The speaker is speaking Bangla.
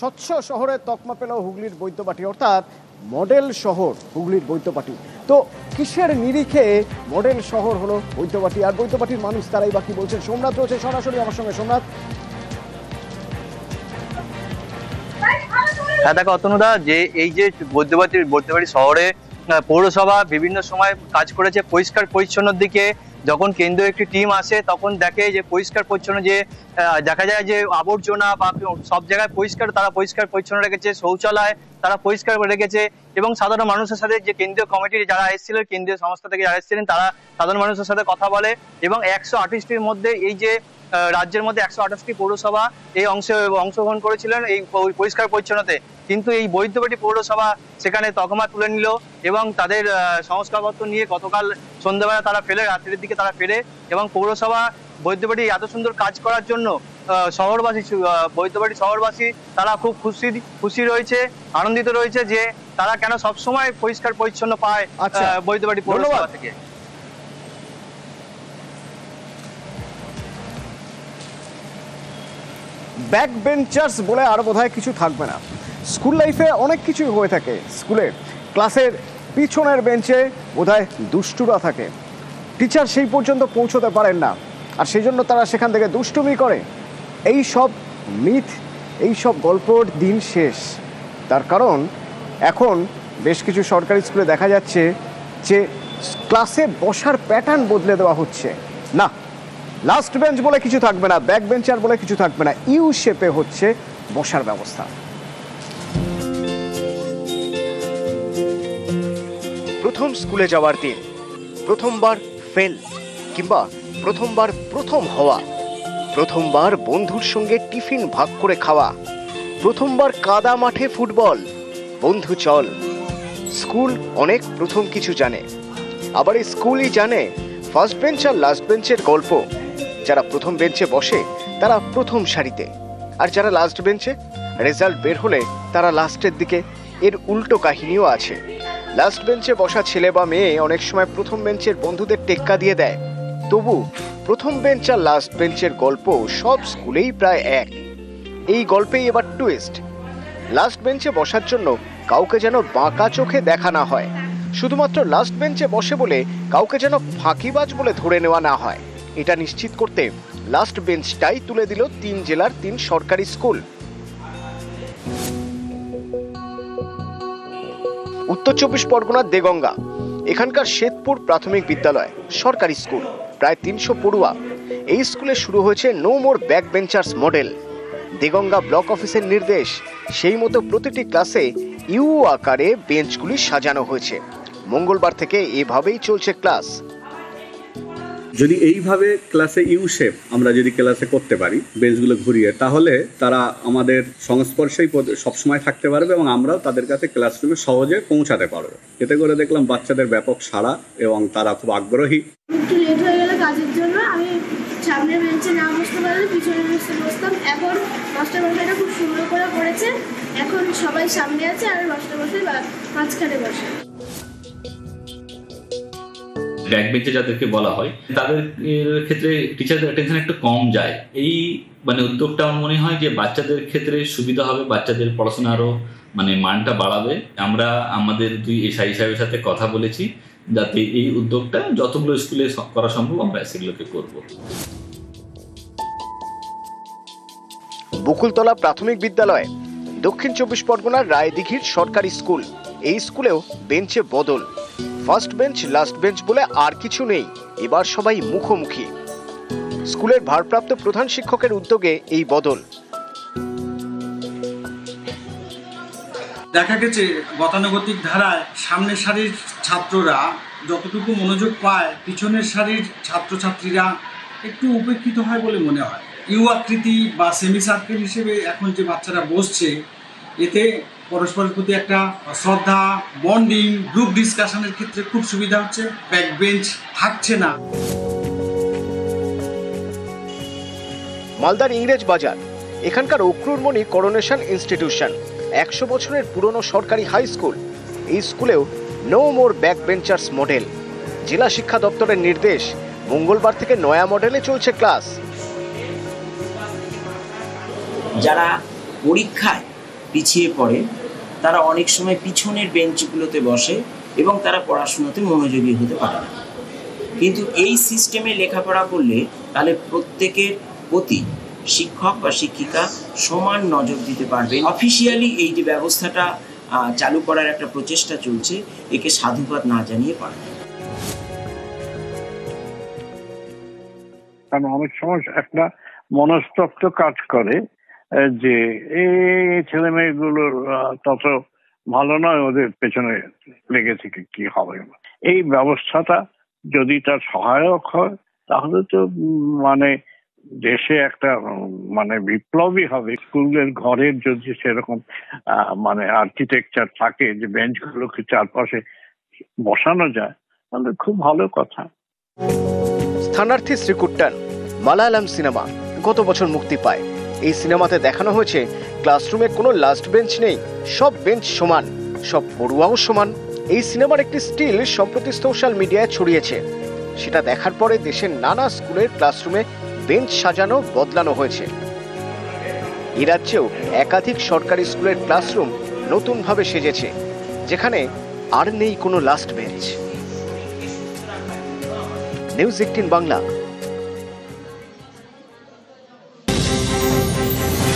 স্বচ্ছ শহরের তকমা পেল হুগলির বৈদ্যবাটি, অর্থাৎ মডেল শহর হুগলির বৈদ্যবাটি। তো কিসের নিরিখে মডেল শহর হলো বৈদ্যবাটি, আর বৈদ্যবাটির মানুষ তারাই বাকি বলছেন? সোমনাথ রয়েছে সরাসরি আমার সঙ্গে। সোমনাথ। হ্যাঁ দেখো অতনুদা, যে এই যে বৈদ্যবাটি শহরে পৌরসভা বিভিন্ন সময় কাজ করেছে পরিষ্কার পরিচ্ছন্নর দিকে। যখন কেন্দ্রীয় একটি টিম আসে তখন দেখে যে পরিষ্কার পরিচ্ছন্ন, যে দেখা যায় যে আবর্জনা বা সব জায়গায় তারা পরিষ্কার পরিচ্ছন্ন রেখেছে, শৌচালয় তারা পরিষ্কার রেখেছে। এবং সাধারণ মানুষের সাথে যে কেন্দ্রীয় কমিটির যারা এসেছিলেন, কেন্দ্রীয় সংস্থা থেকে যারা এসেছিলেন, তারা সাধারণ মানুষের সাথে কথা বলে। এবং 128টির মধ্যে এই যে রাজ্যের মধ্যে 128টি পৌরসভা এই অংশগ্রহণ করেছিলেন এই পরিষ্কার পরিচ্ছন্নতে। কিন্তু এই বৈদ্যবাটি পৌরসভা সেখানে তকমা তুলে নিল এবং তাদের সংস্কারপত্র নিয়ে গতকাল সন্ধ্যাবেলা তারা ফেলে, রাত্রির দিকে তারা ফেরে। এবং পৌরসভা বৈদ্যবাটি এত সুন্দর কাজ করার জন্য বৈদ্যবাটি শহরবাসী তারা খুব খুশি রয়েছে, আনন্দিত রয়েছে যে তারা কেন সবসময় পরিষ্কার পরিচ্ছন্ন পায় বৈদ্যবাটি পৌরসভা থেকে। ব্যাক বেঞ্চার্স বলে আর বোধহয় কিছু থাকবে না। স্কুল লাইফে অনেক কিছুই হয়ে থাকে। স্কুলের ক্লাসের পিছনের বেঞ্চে বোধহয় দুষ্টুরা থাকে, টিচার সেই পর্যন্ত পৌঁছতে পারেন না, আর সেই জন্য তারা সেখান থেকে দুষ্টুমি করে। এই সব মিথ, এই সব গল্পর দিন শেষ। তার কারণ এখন বেশ কিছু সরকারি স্কুলে দেখা যাচ্ছে যে ক্লাসে বসার প্যাটার্ন বদলে দেওয়া হচ্ছে। না, লাস্ট বেঞ্চ বলে কিছু থাকবে না, ব্যাক বেঞ্চার বলে কিছু থাকবে না, ইউ শেপে হচ্ছে বসার ব্যবস্থা। প্রথম স্কুলে যাওয়ার দিন, প্রথমবার ফেল কিংবা প্রথমবার প্রথম হওয়া, প্রথমবার বন্ধুর সঙ্গে টিফিন ভাগ করে খাওয়া, প্রথমবার কাদা মাঠে ফুটবল, বন্ধু চল। স্কুল অনেক প্রথম কিছু জানে, আবার এই স্কুলই জানে ফার্স্ট বেঞ্চ আর লাস্ট বেঞ্চের গল্প। যারা প্রথম বেঞ্চে বসে তারা প্রথম সারিতে, আর যারা লাস্ট বেঞ্চে, রেজাল্ট বের হলে তারা লাস্টের দিকে। এর উল্টো কাহিনীও আছে। লাস্ট বেঞ্চে বসা ছেলে বা মেয়ে অনেক সময় প্রথম বেঞ্চের বন্ধুদের টেক্কা দিয়ে দেয়। তবু প্রথম বেঞ্চ আর লাস্ট বেঞ্চের গল্প সব স্কুলেই প্রায় এক। এই গল্পেই এবার টুইস্ট। লাস্ট বেঞ্চে বসার জন্য কাউকে যেন বাঁকা চোখে দেখা না হয়, শুধুমাত্র লাস্ট বেঞ্চে বসে বলে কাউকে যেন ফাঁকিবাজ বলে ধরে নেওয়া না হয়, এটা নিশ্চিত করতে লাস্ট বেঞ্চটাই তুলে দিল 3 জেলার 3 সরকারি স্কুল। উত্তর 24 পরগনার দেগঙ্গা, এখানকার শ্বেতপুর প্রাথমিক বিদ্যালয় সরকারি স্কুল, প্রায় 300 পড়ুয়া। এই স্কুলে শুরু হয়েছে no more back benchers model. Deganga block অফিসের নির্দেশ, সেই মতো প্রতিটি ক্লাসে ইউ আকারে বেঞ্চগুলি সাজানো হয়েছে। মঙ্গলবার থেকে এভাবেই চলছে ক্লাস। যদি এইভাবে ক্লাসে ইউ শেপ আমরা যদি ক্লাসে করতে পারি, বেঞ্চগুলো ঘুরিয়ে, তাহলে তারা আমাদের সংস্পর্শেই সবসময় থাকতে পারবে এবং আমরাও তাদের কাছে ক্লাসরুমে সহজে পৌঁছাতে পারবো। এতে করে দেখলাম বাচ্চাদের ব্যাপক সাড়া এবং তারা খুব আগ্রহী। একটু লেট হয়ে গেলে কাজের জন্য আমি সামনের বেঞ্চে না বসতে পারলে পিছনের বেঞ্চে বসতাম। এখন মাস্টারমশাইটা খুব সুন্দর করে করেছে, এখন সবাই সামনে আছে আর মাস্টারমশাই মাঝখানে বসে। ব্যাক বেঞ্চে যাদেরকে বলা হয় তাদের ক্ষেত্রে টিচারদের অ্যাটেনশন একটু কম যায়। এই উদ্যোগটা আমার মনে হয় যে বাচ্চাদের ক্ষেত্রে সুবিধা হবে, বাচ্চাদের পড়াশোনা আরো মানটা বাড়াবে। আমরা আমাদের দুই এসআই সাহেবের সাথে কথা বলেছি যাতে এই উদ্যোগটা যতগুলো স্কুলে করা সম্ভব আমরা সেগুলোকে করব। বকুলতলা প্রাথমিক বিদ্যালয় দক্ষিণ 24 পরগনার রায়দিঘির সরকারি স্কুল। এই স্কুলেও বেঞ্চে বদল। ফার্স্ট বেঞ্চ লাস্ট বেঞ্চ বলে আর কিছু নেই, এবার সবাই মুখোমুখি। স্কুলের ভারপ্রাপ্ত প্রধান শিক্ষকের উদ্যোগে এই বদল। দেখা গেছে গতানুগতিক ধারায় সামনের সারির ছাত্ররা যতটুকু মনোযোগ পায়, পিছনের সারির ছাত্রছাত্রীরা একটু উপেক্ষিত হয় বলে মনে হয়। ইউ আকৃতি বা সেমি সার্কেল হিসেবে এখন যে বাচ্চারা বসছে, এতে পরস্পরের প্রতি একটা শ্রদ্ধা, বন্ডিং, গ্রুপ ডিসকাশনের ক্ষেত্রে খুব সুবিধা হচ্ছে। ব্যাক বেঞ্চ থাকছে না। মালদার ইংরেজ বাজার, এখানকার অক্রুরমণি করোনেশন ইনস্টিটিউশন 100 বছরের পুরনো সরকারি হাই স্কুল। এই স্কুলেও no more back benchers model. জেলা শিক্ষা দপ্তরের নির্দেশ, মঙ্গলবার থেকে নয়া মডেলে চলছে ক্লাস। যারা পরীক্ষায় পিছিয়ে পড়ে, তারা অনেক সময় পিছনের বেঞ্চগুলোতে বসে এবং তারা পড়াশোনাতে মনোযোগী হতে পারে না। কিন্তু এই সিস্টেমে লেখাপড়া করলে তাহলে প্রত্যেকের প্রতি শিক্ষক বা শিক্ষিকা সমান নজর দিতে পারবে। অফিসিয়ালি এই যে ব্যবস্থাটা চালু করার একটা প্রচেষ্টা চলছে, একে সাধুবাদ না জানিয়ে পারে না। কারণ অনেক সময় একটা মনস্তত্ত্ব কাজ করে যে এই ছেলে মেয়েগুলোর তত ভালো নয়, ওদের পেছনে লেগে থেকে কি হবে। এই ব্যবস্থাটা যদি তার সহায়ক হয় তাহলে তো মানে দেশে একটা মানে বিপ্লবী হবে। স্কুলের ঘরের যদি সেরকম মানে আর্কিটেকচার থাকে যে বেঞ্চগুলোকে চারপাশে বসানো যায় তাহলে খুব ভালো কথা। স্থানার্থী শ্রীকুট্টান মালায়ালাম সিনেমা গত বছর মুক্তি পায়। এই সিনেমাতে দেখানো হয়েছে ক্লাসরুমে কোনো লাস্ট বেঞ্চ নেই, সব বেঞ্চ সমান, সব পড়ুয়াও সমান। এই সিনেমার একটি স্টিল সম্প্রতি সোশ্যাল মিডিয়ায় ছড়িয়েছে। সেটা দেখার পরে দেশের নানা স্কুলের ক্লাসরুমে বেঞ্চ সাজানো বদলানো হয়েছে। এ রাজ্যেও একাধিক সরকারি স্কুলের ক্লাসরুম নতুনভাবে সেজেছে, যেখানে আর নেই কোনো লাস্ট বেঞ্চ। নিউজ 18 বাংলা।